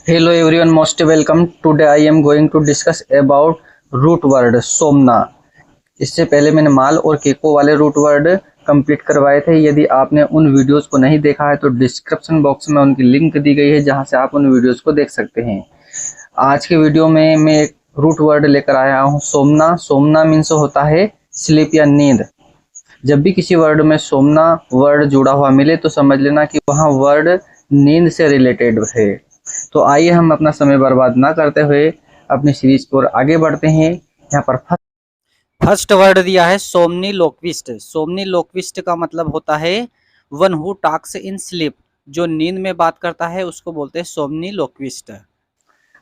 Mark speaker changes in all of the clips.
Speaker 1: Hello everyone, most welcome. Today I am going to discuss about root word सोमना। इससे पहले मैंने माल और केको वाले रूट वर्ड कंप्लीट करवाए थे। यदि आपने उन वीडियोस को नहीं देखा है तो डिस्क्रिप्शन बॉक्स में उनकी लिंक दी गई है, जहां से आप उन वीडियोस को देख सकते हैं। आज के वीडियो में मैं एक रूट वर्ड लेकर आया हूं, सोमना। सोमना मीन्स होता है स्लीप या नींद। जब भी किसी वर्ड में सोमना वर्ड जुड़ा हुआ मिले तो समझ लेना कि वहाँ वर्ड नींद से रिलेटेड है। तो आइए हम अपना समय बर्बाद ना करते हुए अपनी सीरीज की ओर आगे बढ़ते हैं। यहाँ पर फर्स्ट वर्ड दिया है सोमनी लोक्विस्ट। सोमनी लोक्विस्ट का मतलब होता है one who talks in sleep. जो नींद में बात करता है उसको बोलते हैं सोमनी लोक्विस्ट।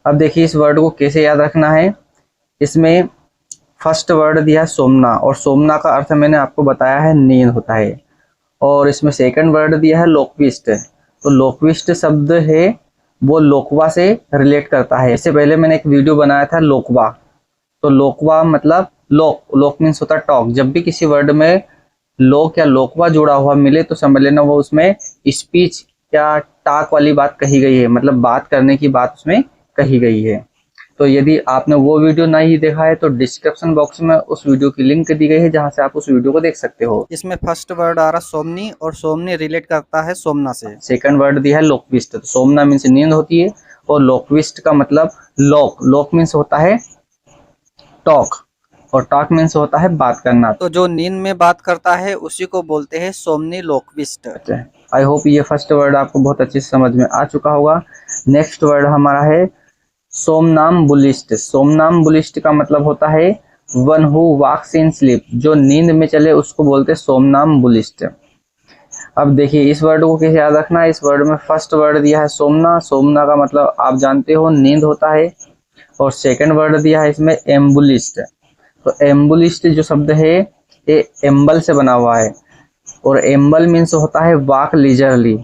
Speaker 1: अब देखिए इस वर्ड को कैसे याद रखना है। इसमें फर्स्ट वर्ड दिया है सोमना, और सोमना का अर्थ मैंने आपको बताया है नींद होता है। और इसमें सेकंड वर्ड दिया है लोक्विस्ट। तो लोक्विस्ट शब्द है वो लोकवा से रिलेट करता है। इससे पहले मैंने एक वीडियो बनाया था लोकवा। तो लोकवा मतलब लोक मीन्स होता है टॉक। जब भी किसी वर्ड में लोक या लोकवा जुड़ा हुआ मिले तो समझ लेना वो उसमें स्पीच या टॉक वाली बात कही गई है, मतलब बात करने की बात उसमें कही गई है। तो यदि आपने वो वीडियो नहीं देखा है तो डिस्क्रिप्शन बॉक्स में उस वीडियो की लिंक दी गई है, जहां से आप उस वीडियो को देख सकते हो। इसमें फर्स्ट वर्ड आ रहा सोमनी, और सोमनी रिलेट करता है सोमना से। सेकंड वर्ड दिया है लोक्विस्ट। तो सोमना मीन्स नींद होती है, और लोक्विस्ट का मतलब लोक मीन्स होता है टॉक, और टॉक मीन्स होता है बात करना। तो जो नींद में बात करता है उसी को बोलते हैं सोमनी लोक्विस्ट। आई होप ये फर्स्ट वर्ड आपको बहुत अच्छे से समझ में आ चुका होगा। नेक्स्ट वर्ड हमारा है सोमनाम्बुलिस्ट। सोमनाम्बुलिस्ट का मतलब होता है one who walks in sleep. जो नींद में चले उसको बोलते हैं सोमनाम्बुलिस्ट। अब देखिए इस वर्ड को कैसे याद रखना है। इस वर्ड में फर्स्ट वर्ड दिया है सोमना। सोमना का मतलब आप जानते हो नींद होता है। और सेकंड वर्ड दिया है इसमें एम्बुलिस्ट। तो एम्बुलिस्ट जो शब्द है ये एम्बल से बना हुआ है, और एम्बल मीन्स होता है वॉक लीजरली,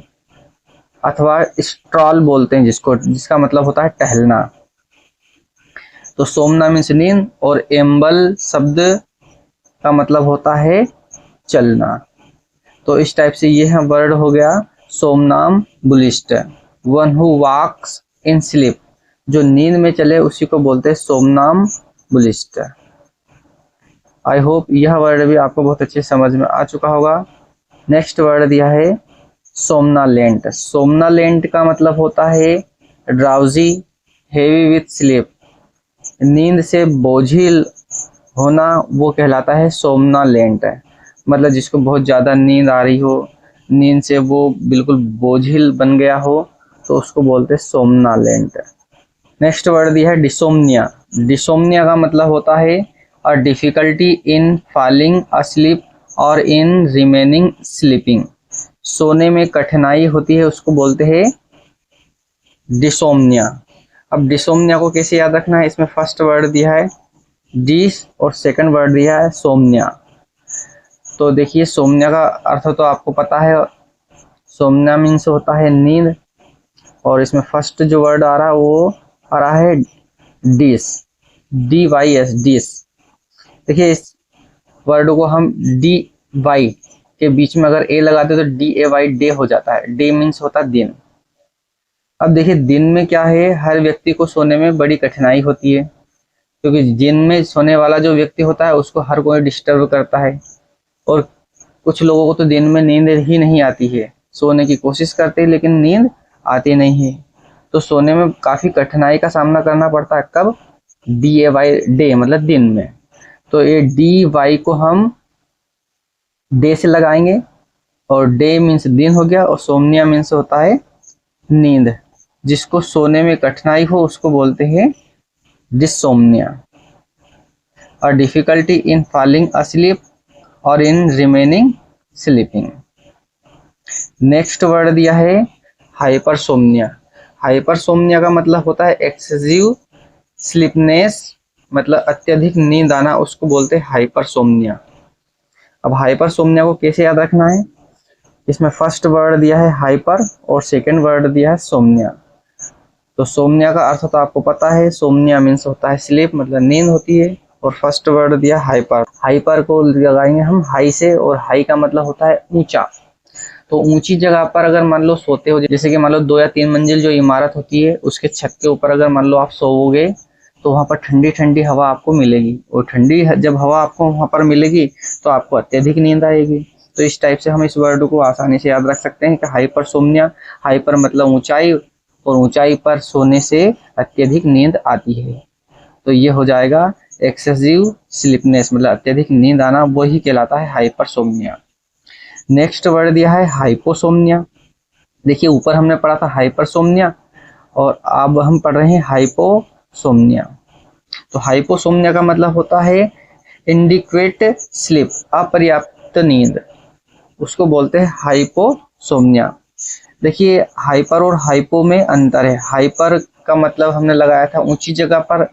Speaker 1: अथवा स्ट्रॉल बोलते हैं जिसको, जिसका मतलब होता है टहलना। तो सोमना मीन्स नींद, और एम्बल शब्द का मतलब होता है चलना। तो इस टाइप से ये है वर्ड हो गया somnambulist, one who walks in sleep. जो नींद में चले उसी को बोलते हैं सोमनाम्बुलिस्ट। आई होप यह वर्ड भी आपको बहुत अच्छे समझ में आ चुका होगा। नेक्स्ट वर्ड दिया है सोमनालेंट। सोमनालेंट का मतलब होता है ड्राउजी, हेवी विथ स्लीप। नींद से बोझिल होना वो कहलाता है सोमनालेंट। मतलब जिसको बहुत ज़्यादा नींद आ रही हो, नींद से वो बिल्कुल बोझिल बन गया हो, तो उसको बोलते हैं सोमनालेंट। नेक्स्ट वर्ड दिया है डिसोम्निया। डिसोम्निया का मतलब होता है a difficulty in falling asleep और इन रिमेनिंग स्लीपिंग। सोने में कठिनाई होती है उसको बोलते हैं डिसोम्निया। अब डिसोम्निया को कैसे याद रखना है। इसमें फर्स्ट वर्ड दिया है डिस, और सेकंड वर्ड दिया है सोम्निया। तो देखिए सोम्निया का अर्थ तो आपको पता है। सोम्निया मीन्स होता है नींद, और इसमें फर्स्ट जो वर्ड आ रहा है वो आ रहा है डिस, DYS, डिस। देखिए इस वर्ड को हम DY के बीच में अगर ए लगाते तो DAY डे हो जाता है। डे मीन्स होता है दिन। अब देखिए दिन में क्या है, हर व्यक्ति को सोने में बड़ी कठिनाई होती है, क्योंकि दिन में सोने वाला जो व्यक्ति होता है उसको हर कोई डिस्टर्ब करता है। और कुछ लोगों को तो दिन में नींद ही नहीं आती है, सोने की कोशिश करते हैं लेकिन नींद आती नहीं है। तो सोने में काफ़ी कठिनाई का सामना करना पड़ता है। कब? DAY डे मतलब दिन में। तो ये DY को हम डे से लगाएंगे, और डे मीन्स दिन हो गया, और सोमनिया मीन्स होता है नींद। जिसको सोने में कठिनाई हो उसको बोलते हैं डिसोम्निया। और डिफिकल्टी इन फॉलिंग अस्लीप और in remaining sleeping. Next word दिया है हाइपरसोम्निया। हाइपरसोम्निया का मतलब होता है एक्सेसिव स्लीपनेस, मतलब अत्यधिक नींद आना, उसको बोलते हैं हाइपरसोम्निया। अब हाइपरसोम्निया को कैसे याद रखना है। इसमें फर्स्ट वर्ड दिया है हाइपर, और सेकंड वर्ड दिया है सोम्निया। तो सोम्निया का अर्थ तो आपको पता है, सोम्निया मीन्स होता है स्लीप, मतलब नींद होती है। और फर्स्ट वर्ड दिया हाइपर। हाइपर को लगाएंगे हम हाई से, और हाई का मतलब होता है ऊंचा। तो ऊंची जगह पर अगर मान लो सोते हो, जैसे कि मान लो 2 या 3 मंजिल जो इमारत होती है उसके छत के ऊपर अगर मान लो आप सोओगे तो वहां पर ठंडी ठंडी हवा आपको मिलेगी, और ठंडी जब हवा आपको वहां पर मिलेगी तो आपको अत्यधिक नींद आएगी। तो इस टाइप से हम इस वर्ड को आसानी से याद रख सकते हैं कि हाइपरसोम्निया, हाइपर मतलब ऊंचाई, और ऊंचाई पर सोने से अत्यधिक नींद आती है। तो ये हो जाएगा एक्सेसिव स्लीपनेस, मतलब अत्यधिक नींद आना, वही कहलाता है हाइपरसोम्निया। नेक्स्ट वर्ड दिया है हाइपोसोम्निया। देखिए ऊपर हमने पढ़ा था हाइपरसोम्निया और अब हम पढ़ रहे हैं हाइपोसोम्निया। तो हाइपोसोम्निया का मतलब होता है इनडिक्वेट स्लीप, अपर्याप्त नींद, उसको बोलते हैं हाइपोसोम्निया। देखिए हाइपर और हाइपो में अंतर है। हाइपर का मतलब हमने लगाया था ऊंची जगह पर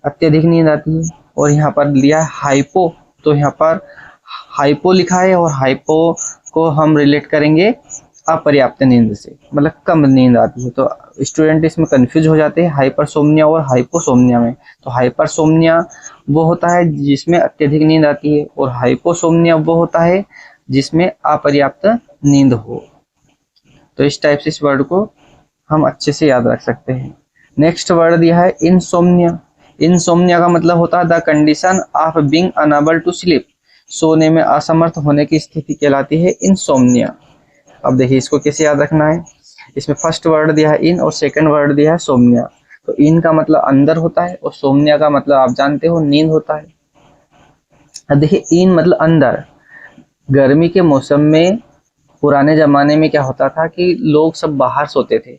Speaker 1: अत्यधिक नींद आती है, और यहाँ पर लिया है हाइपो, तो यहाँ पर हाइपो लिखा है और हाइपो को हम रिलेट करेंगे अपर्याप्त नींद से, मतलब कम नींद आती है। तो स्टूडेंट इसमें कंफ्यूज हो जाते हैं हाइपरसोम्निया और हाइपोसोम्निया में। तो हाइपरसोम्निया वो होता है जिसमें अत्यधिक नींद आती है, और हाइपोसोम्निया वो होता है जिसमें अपर्याप्त नींद हो। तो इस टाइप से इस वर्ड को हम अच्छे से याद रख सकते हैं। नेक्स्ट वर्ड दिया है इनसोम्निया। इनसोम्निया का मतलब होता है the condition of being unable to sleep, सोने में असमर्थ होने की स्थिति कहलाती है इनसोम्निया। अब देखिए इसको कैसे याद रखना है। इसमें फर्स्ट वर्ड दिया है इन और सेकंड वर्ड दिया है सोम्निया। तो इन का मतलब अंदर होता है और सोम्निया का मतलब आप जानते हो नींद होता है। अब देखिए इन मतलब अंदर। गर्मी के मौसम में पुराने जमाने में क्या होता था कि लोग सब बाहर सोते थे।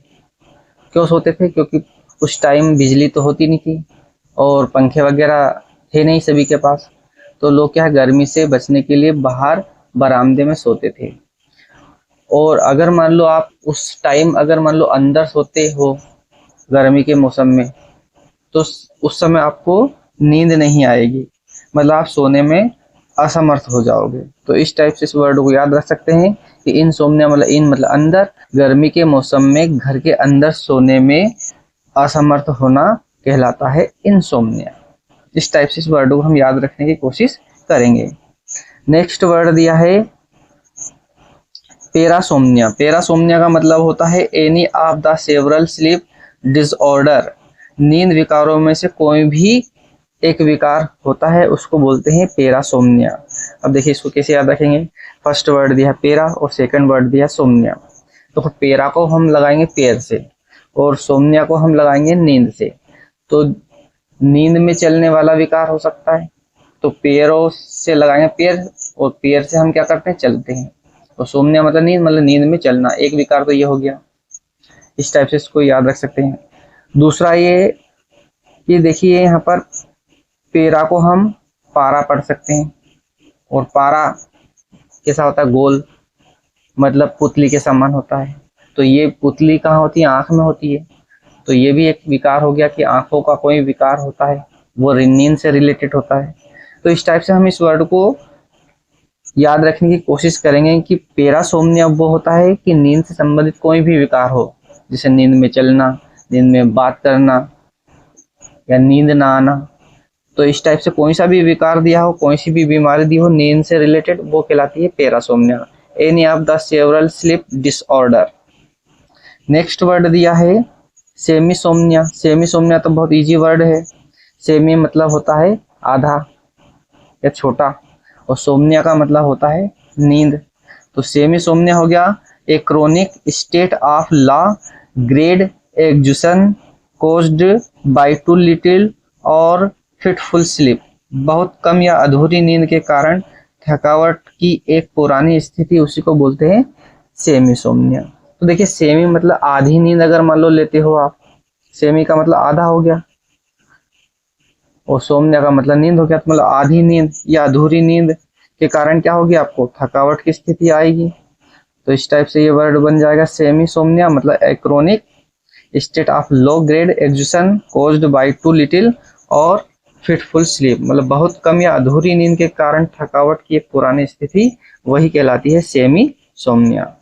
Speaker 1: क्यों सोते थे? क्योंकि उस टाइम बिजली तो होती नहीं थी और पंखे वगैरह थे नहीं सभी के पास, तो लोग क्या है गर्मी से बचने के लिए बाहर बरामदे में सोते थे। और अगर मान लो आप उस टाइम अगर मान लो अंदर सोते हो गर्मी के मौसम में, तो उस समय आपको नींद नहीं आएगी, मतलब आप सोने में असमर्थ हो जाओगे। तो इस टाइप से इस वर्ड को याद रख सकते हैं कि इनसोम्निया मतलब इन मतलब अंदर, गर्मी के मौसम में घर के अंदर सोने में असमर्थ होना कहलाता है इनसोम्निया। इस टाइप से इस वर्ड को हम याद रखने की कोशिश करेंगे। नेक्स्ट वर्ड दिया है पैरासोम्निया। पैरासोम्निया का मतलब होता है any of the several sleep disorder. नींद विकारों में से कोई भी एक विकार होता है, उसको बोलते हैं पैरासोम्निया। अब देखिए इसको कैसे याद रखेंगे। फर्स्ट वर्ड दिया है पैरा और सेकंड वर्ड दिया है सोम्निया। तो पैरा को हम लगाएंगे पैर से और सोम्निया को हम लगाएंगे नींद से। तो नींद में चलने वाला विकार हो सकता है, तो पैरों से लगाएंगे पैर, और पैर से हम क्या करते हैं चलते हैं। तो सोम्निया मतलब नींद में चलना, एक विकार तो ये हो गया। इस टाइप से इसको याद रख सकते हैं। दूसरा ये देखिए यहाँ पर पैरा को हम पारा पढ़ सकते हैं, और पारा कैसा होता है गोल, मतलब पुतली के समान होता है। तो ये पुतली कहाँ होती है? आंख में होती है। तो ये भी एक विकार हो गया कि आंखों का कोई विकार होता है, वो नींद से रिलेटेड होता है। तो इस टाइप से हम इस वर्ड को याद रखने की कोशिश करेंगे कि पैरासोम्निया वो होता है कि नींद से संबंधित कोई भी विकार हो, जैसे नींद में चलना, नींद में बात करना या नींद ना आना। तो इस टाइप से कोई सा भी विकार दिया हो, कोई सी भी बीमारी दी हो नींद से रिलेटेड, वो कहलाती है parasomnia. Any of the several sleep disorder. Next word दिया है सेमिसोम्निया। सेमिसोम्निया तो बहुत इजी वर्ड है। सेमी मतलब होता है आधा या छोटा, और सोम्निया का मतलब होता है नींद। तो सेमिसोम्निया हो गया a chronic state of low grade exhaustion caused by too little और फिटफुल स्लीप। बहुत कम या अधूरी नींद के कारण थकावट की एक पुरानी स्थिति, उसी को बोलते हैं सेमिसोम्निया। तो देखिए सेमी मतलब आधी नींद अगर मान लो लेते हो आप, सेमी का मतलब आधा हो गया, और सोम्निया का मतलब नींद हो गया। तो मतलब आधी नींद या अधूरी नींद के कारण क्या होगी? आपको थकावट की स्थिति आएगी। तो इस टाइप से ये वर्ड बन जाएगा सेमिसोम्निया मतलब a chronic state of low grade exhaustion caused by too little और फिटफुल स्लीप, मतलब बहुत कम या अधूरी नींद के कारण थकावट की एक पुरानी स्थिति, वही कहलाती है सेमिसोम्निया।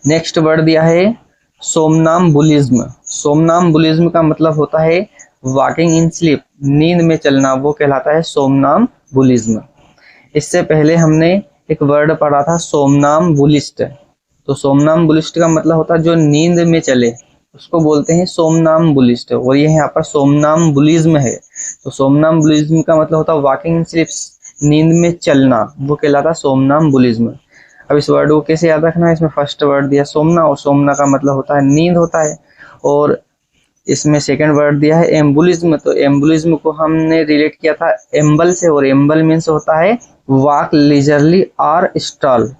Speaker 1: नेक्स्ट वर्ड दिया है सोमनाम्बुलिज्म। सोमनाम्बुलिज्म का मतलब होता है वॉकिंग इन स्लीप, नींद में चलना, वो कहलाता है सोमनाम्बुलिज्म। इससे पहले हमने एक वर्ड पढ़ा था सोमनाम्बुलिस्ट। तो सोमनाम्बुलिस्ट का मतलब होता है जो नींद में चले, उसको बोलते हैं सोमनाम्बुलिस्ट। और ये यहाँ पर सोमनाम्बुलिज्म है। तो सोमनाम्बुलिज्म का मतलब होता है वॉकिंग इन स्लीप, नींद में चलना, वो कहलाता है सोमनाम्बुलिज्म। अब इस वर्ड को कैसे याद रखना है, इसमें फर्स्ट वर्ड दिया सोमना, और सोमना का मतलब होता है नींद होता है। और इसमें सेकंड वर्ड दिया है एम्बुलिज्म। तो एम्बुलिज्म को हमने रिलेट किया था एम्बल से, और एम्बल मीन्स होता है वॉक लीजरली और स्टॉल,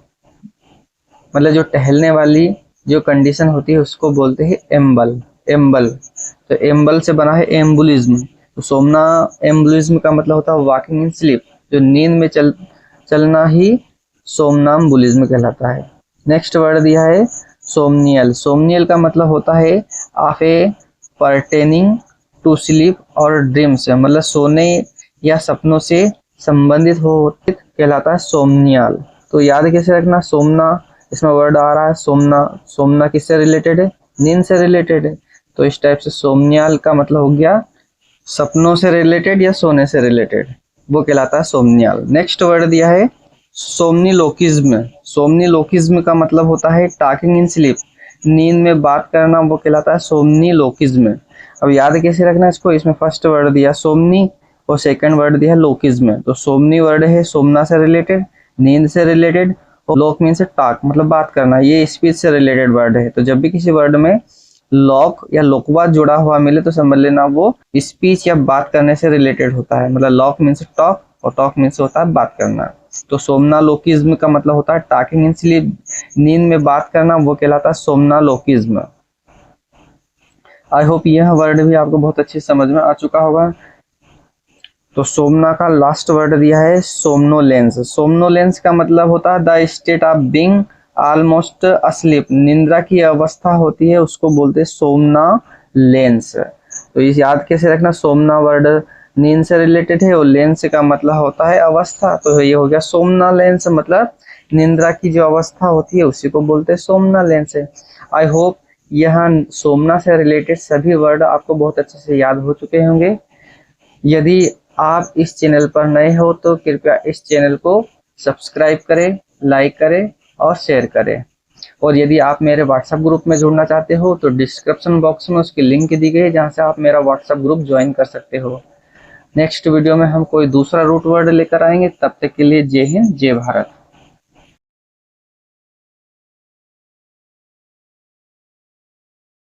Speaker 1: मतलब जो टहलने वाली जो कंडीशन होती है उसको बोलते हैं एम्बल। एम्बल, तो एम्बल से बना है एम्बुलिज्म। तो सोमना एम्बुलिज्म का मतलब होता है वॉकिंग इन स्लीप, जो नींद में चलना ही सोमनाम्बुलिज्म कहलाता है। नेक्स्ट वर्ड दिया है सोमनियल। सोमनियल का मतलब होता है of a pertaining to sleep और ड्रीम्स, मतलब सोने या सपनों से संबंधित हो कहलाता है सोमनियल। तो याद कैसे रखना, सोमना, इसमें वर्ड आ रहा है सोमना, सोमना किससे रिलेटेड है, नींद से रिलेटेड है। तो इस टाइप से सोमनियल का मतलब हो गया सपनों से रिलेटेड या सोने से रिलेटेड, वो कहलाता है सोमनियल। नेक्स्ट वर्ड दिया है सोमनिलोकिज्म। सोमनिलोकिज्म का मतलब होता है टॉकिंग इन स्लीप, नींद में बात करना, वो कहलाता है सोमनिलोकिज्म। अब याद कैसे रखना इसको, इसमें फर्स्ट वर्ड दिया सोमनी और सेकंड वर्ड दिया लोकिज्म। तो सोमनी वर्ड है सोमना से रिलेटेड, नींद से रिलेटेड, और लोक मीन से टॉक मतलब बात करना, ये स्पीच से रिलेटेड वर्ड है। तो जब भी किसी वर्ड में लॉक या लोकवा जुड़ा हुआ मिले तो समझ लेना वो स्पीच या बात करने से रिलेटेड होता है। मतलब लॉक मीन्स टॉक और टॉक मीन्स होता है बात करना। तो सोमनालोकिज्म का मतलब होता है टॉकिंग इन स्लीप, नींद में बात करना, वो कहलाता है सोमनालोकिज्म। आई होप यह वर्ड भी आपको बहुत अच्छी समझ में आ चुका होगा। तो सोमना का लास्ट वर्ड दिया है सोमनोलेंस। सोमनोलेंस का मतलब होता है the state of being almost asleep, निंद्रा की अवस्था होती है उसको बोलते हैं सोमनालेंस। तो इस याद कैसे रखना, सोमना वर्ड नींद से रिलेटेड है और लेंस का मतलब होता है अवस्था। तो ये हो गया सोमनालेंस, मतलब निंद्रा की जो अवस्था होती है उसी को बोलते हैं सोमनालेंस। आई होप यहाँ सोमना से रिलेटेड सभी वर्ड आपको बहुत अच्छे से याद हो चुके होंगे। यदि आप इस चैनल पर नए हो तो कृपया इस चैनल को सब्सक्राइब करें, लाइक करें और शेयर करें। और यदि आप मेरे व्हाट्सएप ग्रुप में जुड़ना चाहते हो तो डिस्क्रिप्शन बॉक्स में उसकी लिंक दी गई है, जहां से आप मेरा व्हाट्सएप ग्रुप ज्वाइन कर सकते हो। नेक्स्ट वीडियो में हम कोई दूसरा रूट वर्ड लेकर आएंगे, तब तक के लिए जय हिंद, जय भारत।